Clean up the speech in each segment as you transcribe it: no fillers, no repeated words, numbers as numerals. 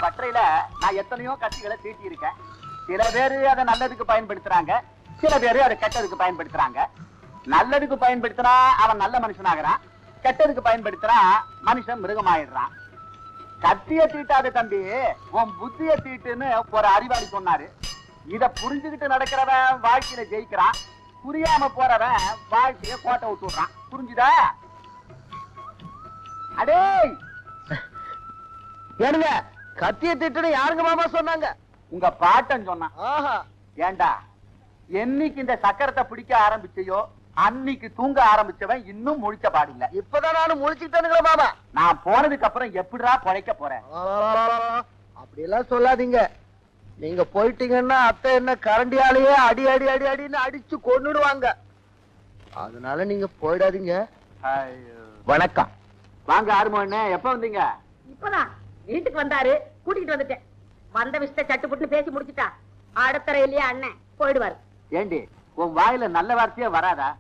பற்றையில நான் எத்தனையோ கட்சிகளை தீட்டி இருக்கேன். சில பேரு அதை நல்லதுக்கு பயன்படுத்துறாங்க, சில பேரு அதை கெட்டதுக்கு பயன்படுத்துறாங்க. நல்லதுக்கு பயன்படுத்தினா அவன் நல்ல மனுஷனாகிறான், கெட்டதுக்கு பயன்படுத்தினா மனுஷன் மிருகமாயிடுறான். கத்திய தீட்டாத தம்பி, உன் புத்திய தீட்டுன்னு ஒரு அறிவாளி சொன்னாரு. இத புரிஞ்சுக்கிட்டு நடக்கிறவன் வாழ்க்கையில ஜெயிக்கிறான், புரியாம போறவன் வாழ்க்கைய கோட்டை விட்டுறான். புரிஞ்சுதா? அடே ஏனுங்க கத்திய திட்டுன்னு யாருங்க மாமா சொன்னாங்க? உங்க பாட்டன் சொன்னான். ஏண்டா, என்னைக்கு இந்த சக்கரத்தை பிடிக்க ஆரம்பிச்சையோ அன்னைக்கு தூங்க ஆரம்பிச்சவன் இன்னும் முழிச்ச பாடில்ல. இப்பதான் நானும் முழிச்சுக்கிட்டேனுங்களா மாமா. நான் போனதுக்கு அப்புறம் எப்படிடா பழைக்க போறேன்? அப்படி எல்லாம் சொல்லாதீங்க. நீங்க போயிட்டீங்கன்னா அத்தை என்ன கரண்டியாலேயே அடி அடி அடி அடின்னு அடிச்சு கொன்னுடுவாங்க. அதனால நீங்க போயிடாதீங்க. வணக்கம். வாங்க ஆறுமோன்னு. எப்ப வந்தீங்க? இப்பதான் வீட்டுக்கு வந்தாரு, கூட்டிட்டு வந்துட்டேன். வந்த விஷயத்தை சட்டு புட்டு பேசி முடிச்சுட்டா அடுத்த ரயிலே அண்ணன் போயிடுவாரு. ஏண்டி, உன் வாயில நல்ல வார்த்தையே வராதா?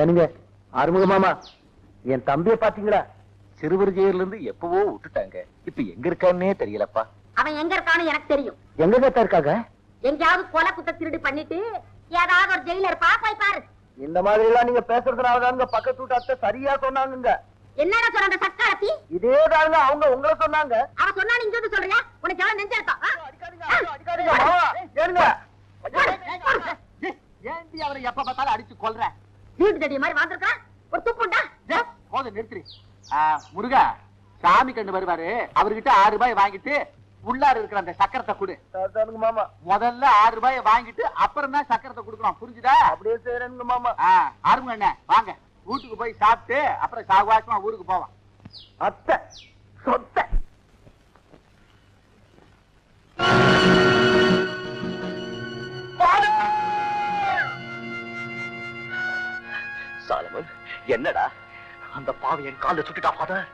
ஏனுங்க ஆறுமுக மாமா, என் தம்பிய பாத்தீங்களா? சிறுவர் ஜெயில இருந்து எப்பவோ விட்டுட்டாங்க. இப்ப எங்க இருக்கான்னே தெரியலப்பா. அவன் எங்க இருக்கான்னு எனக்கு தெரியும். எங்க கேட்டா இருக்காங்க? எங்கேயாவது கொலை குத்த திருடி பண்ணிட்டு ஏதாவது ஒரு ஜெயில இருப்பா, போய் பாரு. இந்த மாதிரி எல்லாம் நீங்க பேசுறதுனாலதாங்க பக்கத்து வீட்டு அத்தை சரியா சொன்னாங்க. என்னடா சொல்ற சக்காரத்தி? இதேதாங்க அவங்க உங்களை சொன்னாங்க. அவன் சொன்னா நீங்க வந்து சொல்றியா? உனக்கு எவ்வளவு நெஞ்சு இருக்கா? ஏண்டி அவரை எப்ப பார்த்தாலும் அடிச்சு கொல்ற? வீட்டு தடி மாதிரி வந்திருக்கான், ஒரு துப்புண்டா. போது நிறுத்தி. முருகா, சாமி கண்டு வருவாரு, அவர்கிட்ட 6 ரூபாய் வாங்கிட்டு உள்ளார இருக்கிற அந்த சக்கரத்தை கொடு. மாமா முதல்ல 6 ரூபாய் வாங்கிட்டு அப்புறம் தான் சக்கரத்தை கொடுக்கணும். புரிஞ்சுதா? அப்படியே செய்யறேங்க மாமா. ஆறுங்க அண்ணன், வாங்க வீட்டுக்கு போய் சாப்பிட்டு அப்புறம் சாகுவாசமா ஊருக்கு போவான். அத்தை சொத்தை சாலமன், என்னடா அந்த பாவி என் கால சுட்டுட்டா ஃபாதர்?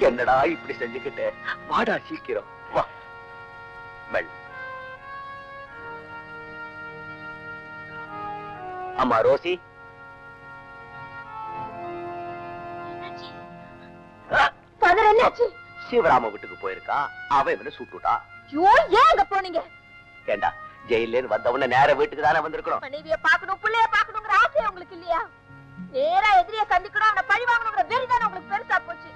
என்னடா இப்படி செஞ்சுக்கிட்ட? வாடா சீக்கிரம் வா. அம்மா ரோசி, சிவராம வீட்டுக்கு போயிருக்கா. அவன் இவனை சுட்டுட்டா. ஏங்க போனீங்க? ஏண்டா, ஜெயில வந்தவன நேர வீட்டுக்கு தானே வந்திருக்கணும். மனைவிய பாக்கணும், பிள்ளைய பாக்கணுங்கிற ஆசை உங்களுக்கு இல்லையா? நேரா எதிரிய சந்திக்கணும், அவனை பழி வாங்கணுங்கிற வெறி தானே உங்களுக்கு பெருசா போச்சு.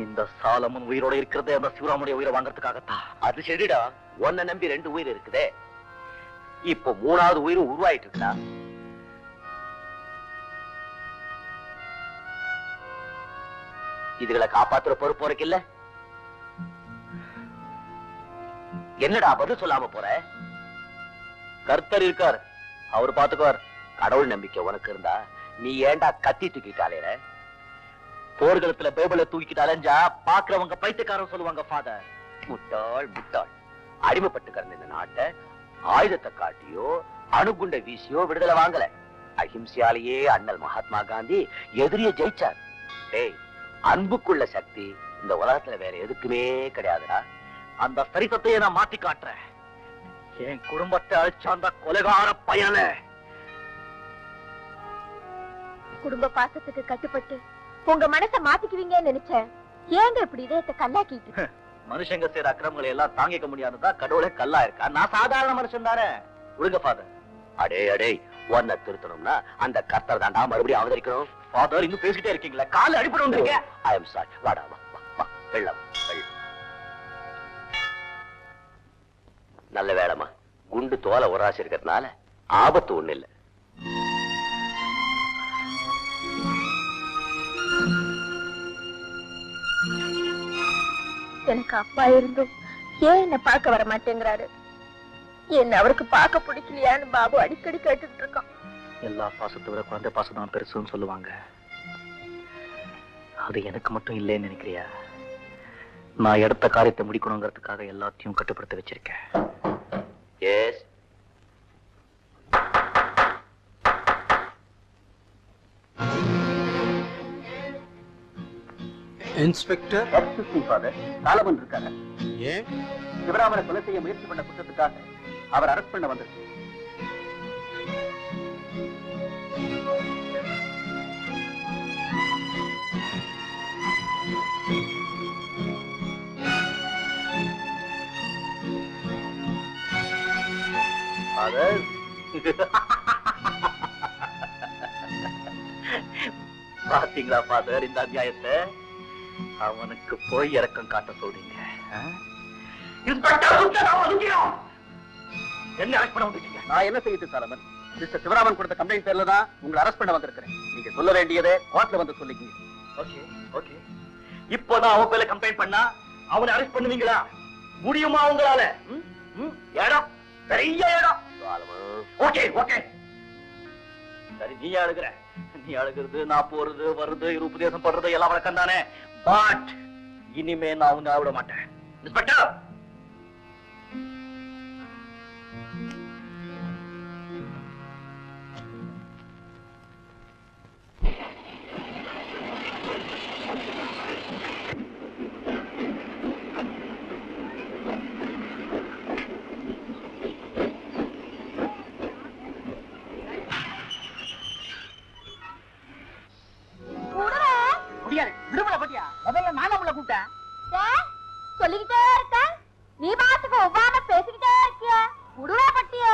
இந்த சாலமன் உயிரோட இருக்கிறதே அந்த சிவராமனுடைய உயிரை வாங்கறதுக்காகத்தான். அது சரிடா, உன்னை நம்பி 2 உயிர் இருக்குதே. இப்போ 3வது உயிரும் உருவாயிட்டு இருக்குடா. இதுகளை காப்பாத்துற பொறுப்பு உனக்கு இல்ல? என்னடா பதில் சொல்லாம போற? கர்த்தர் இருக்கார், அவர் பாத்துக்குவார். கடவுள் நம்பிக்கை உனக்கு இருந்தா நீ ஏண்டா கத்தி தூக்கிட்டாலே? போர்க்களத்துல பைபிளை தூக்கிட்டு அலைஞ்சா பாக்குறவங்க பைத்தியக்காரன் சொல்லுவாங்க ஃபாதர். முட்டாள் முட்டாள். அடிமைப்பட்டு கிடந்த இந்த நாட்டை ஆயுதத்தை காட்டியோ அணுகுண்ட வீசியோ விடுதலை வாங்கல. அஹிம்சையாலேயே அண்ணல் மகாத்மா காந்தி எதிரிய ஜெயிச்சார். டேய், அன்புக்குள்ள சக்தி இந்த உலகத்துல வேற எதுக்குமே கிடையாதுடா. அந்த சரித்திரத்தையே நான் மாத்தி காட்டுறேன். என் குடும்பத்தை அழிச்ச அந்த கொலைகார பையன. குடும்ப பாசத்துக்கு கட்டுப்பட்டு உங்க மனசை மாத்திக்குவீங்கன்னு நினைச்சேன். ஏங்க இப்படி இதயத்தை கல்லாக்கிட்டு? மனுஷங்க செய்யற அக்கிரமங்களை எல்லாம் தாங்கிக்க முடியாதுதான் கடவுளே கல்லா இருக்கா. நான் சாதாரண மனுஷன் தானே. விடுங்க ஃபாதர். அடே அடே, உன்னை திருத்தணும்னா அந்த கர்த்தர் தாண்டா மறுபடியும் அவதரிக்கணும். ஃபாதர், இன்னும் பேசிட்டே இருக்கீங்களா? கால அடிப்பட வந்திருக்க. ஐ அம் சாரி. வாடா வா வா. வெள்ளம் வெள்ளம். நல்ல வேலைமா, குண்டு தோலை உராசி இருக்கிறதுனால ஆபத்து ஒண்ணு இல்லை. எனக்கு அப்பா இருந்தும் ஏன் என்ன பார்க்க வர மாட்டேங்கிறாரு? என்ன அவருக்கு பார்க்க பிடிக்கலையான்னு பாபு அடிக்கடி கேட்டுட்டு இருக்கான். எல்லா பாசத்தை விட குழந்தை பாசம் தான் பெருசுன்னு சொல்லுவாங்க. அது எனக்கு மட்டும் இல்லைன்னு நினைக்கிறியா? நான் எடுத்த காரியத்தை முடிக்கணுங்கிறதுக்காக எல்லாத்தையும் கட்டுப்படுத்த வச்சிருக்கேன். S inspector. சாலமன் இருக்காரு. ஏன்? சிவராமனை கொலை செய்ய முயற்சி பண்ண குற்றத்துக்காக அவர் அரெஸ்ட் பண்ண வந்திருக்கு. ஃபாதர். பாத்தீங்களா ஃபாதர் இந்த அநியாயத்தை? அவனுக்கு போய் இறக்கம் காட்ட சொல்றீங்க. என்ன அரெஸ்ட் பண்ண வந்துட்டீங்க? நான் என்ன செய்யுது சாலமன்? மிஸ்டர் சிவராமன் கொடுத்த கம்ப்ளைண்ட் பேர்ல தான் உங்களை அரெஸ்ட் பண்ண வந்திருக்கிறேன். நீங்க சொல்ல வேண்டியதை கோர்ட்ல வந்து சொல்லிக்கீங்க. Okay okay. இப்போதான் அவன் பேர்ல கம்ப்ளைண்ட் பண்ணா அவனை அரெஸ்ட் பண்ணுவீங்களா? முடியுமா உங்களால? இடம் பெரிய இடம். Okay okay. சரி, நீ அழுகிற. நீ அழுகிறது, நான் போறது வருது, உபதேசம் பண்றது எல்லாம் வழக்கம் தானே. பட் இனிமே நான் உன்னை விட மாட்டேன். இன்ஸ்பெக்டர், முடியாது. விடுதலை பத்தியா முதல்ல நான் உங்களை கூப்பிட்டேன். சொல்லிக்கிட்டே இருக்க, நீ பாத்துக்கு ஒவ்வாம பேசிக்கிட்டே இருக்கிய. உடுவா பட்டியா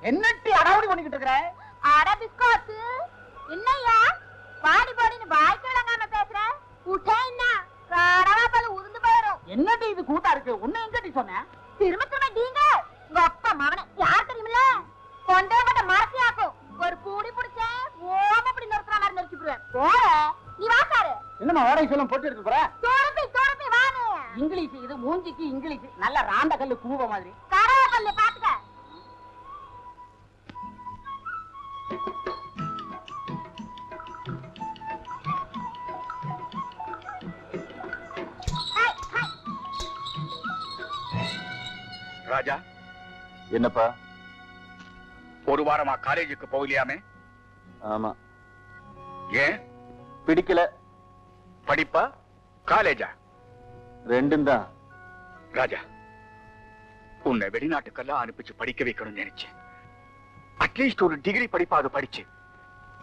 என்னட்டி அடாவடி பண்ணிக்கிட்டு இருக்கிற? அட பிஸ்கோத்து, என்னையா பாடி பாடின்னு வாய்க்கு விளங்காம பேசுற? உட்டே என்ன கடவா பல உருந்து போயிரும். என்னட்டி இது கூட்டா இருக்கு? உன்னை எங்கடி சொன்னேன்? திரும்ப திரும்ப நீங்க உங்க அப்பா மகனை யார் தெரியுமில்ல? கொண்டே மட்டும் மரத்தியாக்கும். ஒரு பூடி பிடிச்ச ஓம அப்படி நிறுத்துற மாதிரி நிறுத்திடுவேன். போற நீ வாசாரு. என்னமா வாடகை சொல்லும் போட்டு எடுக்க போற? தோரப்பி வானு. இங்கிலீஷ் இது மூஞ்சிக்கு இங்கிலீஷ். நல்ல ராண்ட கல்லு கூவ மாதிரி. கடவா பல்லு பாத்துக்க. ராஜா, என்னப்பா? ஒரு வாரமா காலேஜுக்கு போகலையாமே? ஆமா. ஏன்? பிடிக்கல. படிப்பா காலேஜா? ரெண்டும் தான். ராஜா, உன்னை வெளிநாட்டுக்கெல்லாம் அனுப்பிச்சு படிக்க வைக்கணும்னு நினைச்சேன். அட்லீஸ்ட் ஒரு டிகிரி படிப்பாவது படிச்சு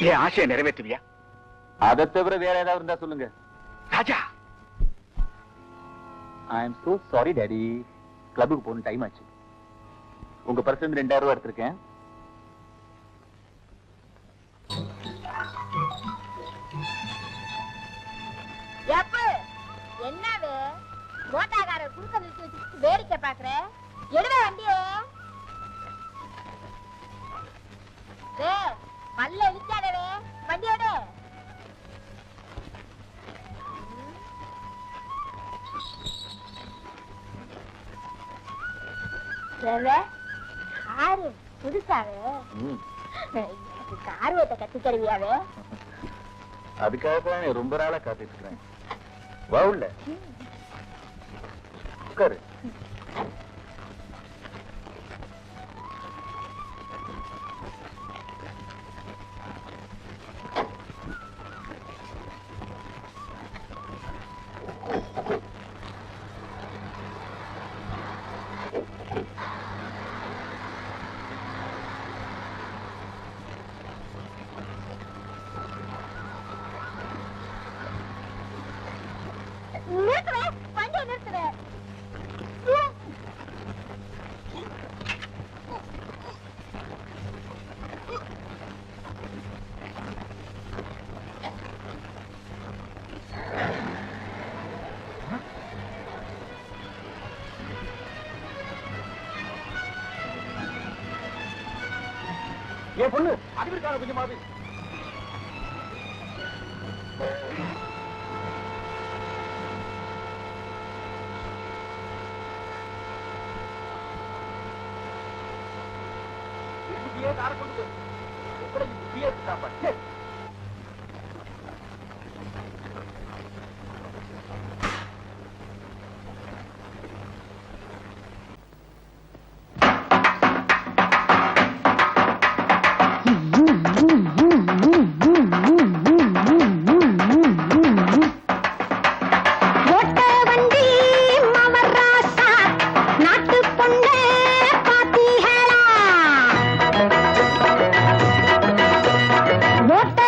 என் ஆசையை நிறைவேற்றுவியா? அதை தவிர வேற ஏதாவது இருந்தா சொல்லுங்க. Raja, I am so sorry daddy. கிளப்புக்கு போகணும், டைம் ஆச்சு. உங்க பர்சன் 2000 ரூபாய் எடுத்திருக்கேன். என்னவே மோட்டாக்காரர் குறுக்க நிறுத்தி வச்சு வேடிக்கை பாக்குற? எடுவே வண்டியே. பல்ல இழிக்காதவே, வண்டியோட. காரு புதுசாவே? கார் ஓட்ட கத்துக்கருவியாவே? அதுக்காக தான் ரொம்ப நாளா காத்துட்டு இருக்கிறேன். வா உள்ள உட்காரு. நிறுத்துவே, வண்டியை நிறுத்துவே. ஏன் பொண்ணு அறிவிற்கான கொஞ்சமாவது காரை கொண்டு போய் ஓட்ட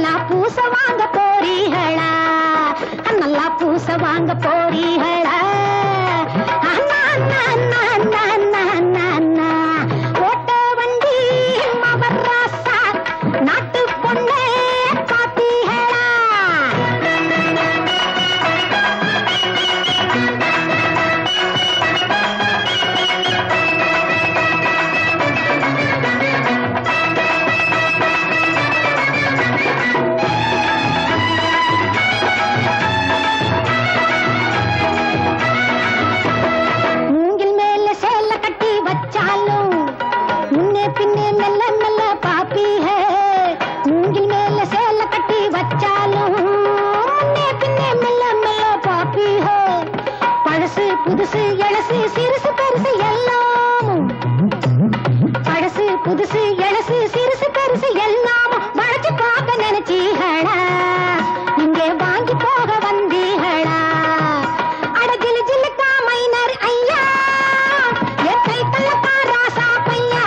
நல்லா பூச வாங்க போறீங்களா நல்லா பூச வாங்க போறீங்களா ஓட்ட வண்டி மவராசா நாட்டு பொண்ணு பாத்தீங்களா மூங்கில் மேல சேல கட்டி வச்சாலும் முன்னே பின்னே மெல்ல மெல்ல பாப்பீக மூங்கில் மேல சேல கட்டி வச்சாலும் முன்னே பின்னே மெல்ல மெல்ல பாப்பீக பழசு புதுசு எழசு சிறுசு பெருசு எல்லாமும் பழசு புதுசு எழசு சிறுசு பெருசு எல்லாமும் வளைச்சு பார்க்க நினைச்சீங்களா இங்கே வாங்கி போக வந்தீங்களா அட ஜிலு ஜிலுக்கா மைனர் ஐயா என் கை தள்ளக்கா ராசா பையா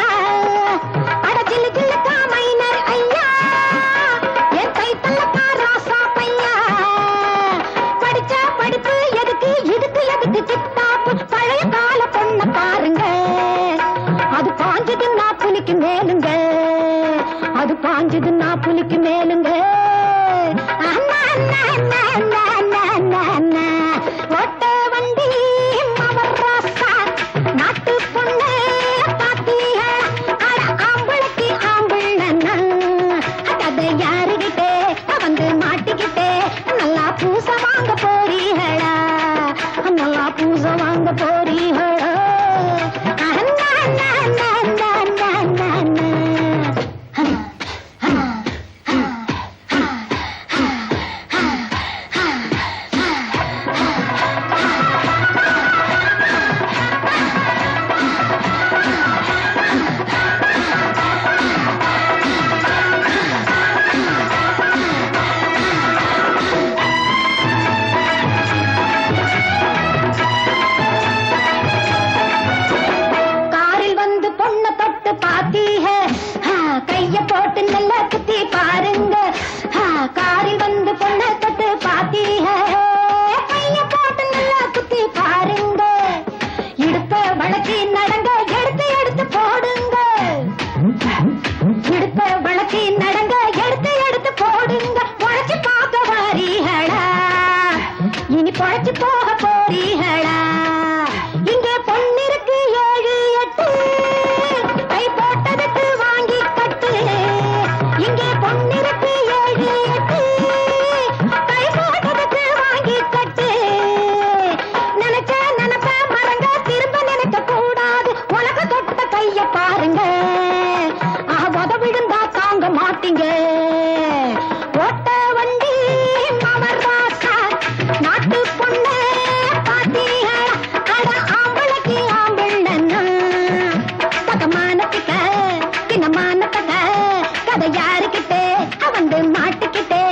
அட ஜிலு ஜிலுக்கா மைனர் ஐயா என் கை தள்ளக்கா ராசா பையா படிச்ச படிப்பு எதுக்கு இதுக்கு எதுக்கு சித்தாப்பு பழைய கால பொண்ண பாருங்க அது பாஞ்சதுன்னா புலிக்கு மேலுங்க அது பாஞ்சதுன்னா புலிக்கு மேலுங்க அண்ணா அண்ணா அண்ணா அண்ணா அண்ணா அண்ணா அண்ணா ஓட்ட வண்டி மவராசா நாட்டு பொண்ணு பாத்தீங்களா அட ஆம்பளைக்கு ஆம்பிள்ளன்னா கதை யாருகிட்டே வந்து மாட்டிக்கிட்டே நல்லா பூச வாங்க போறீங்களா நல்லா பூச வாங்க போறீங்களா அண்ணா அண்ணா அண்ணா அண்ணா அண்ணா அண்ணா அண்ணா காரில் வந்து பொண்ண தொட்டு பாத்தீக கைய போட்டு நல்ல குத்தி பாருங்க காரில் வந்து பொண்ண தொட்டு பாத்தீக கைய போட்டு நல்ல குத்தி பாருங்க இடுப்ப வளர்ச்சி நடங்க எடுத்து எடுத்து போடுங்க இடுப்ப வளர்ச்சி நடங்க எடுத்து எடுத்து போடுங்க பொழைச்சு பார்க்க வாரீகளா இனி பொழைச்சு போக போறீகளா இங்கே பொண்ணிருக்கு 7 8 கை போட்டதுக்கு வாங்கி கட்டு இங்கே பொண்ணிருக்கு 7 8 கை போட்டதுக்கு வாங்கி கட்டு நினைச்ச நினைப்ப மறங்க திரும்ப நினைக்க கூடாது உலக தொட்ட கைய பாருங்க உத விழுந்தா தாங்க மாட்டீங்க ஓட்ட வண்டி மவராசா நாட்டு பொண்ணு பாத்தீங்களா அட ஆம்பளைக்கு ஆம்பிள்ளன்னா பக்கமானத்துக்க கிணமானத்தக்க கதை யாருக்கிட்டே வந்து மாட்டிக்கிட்டே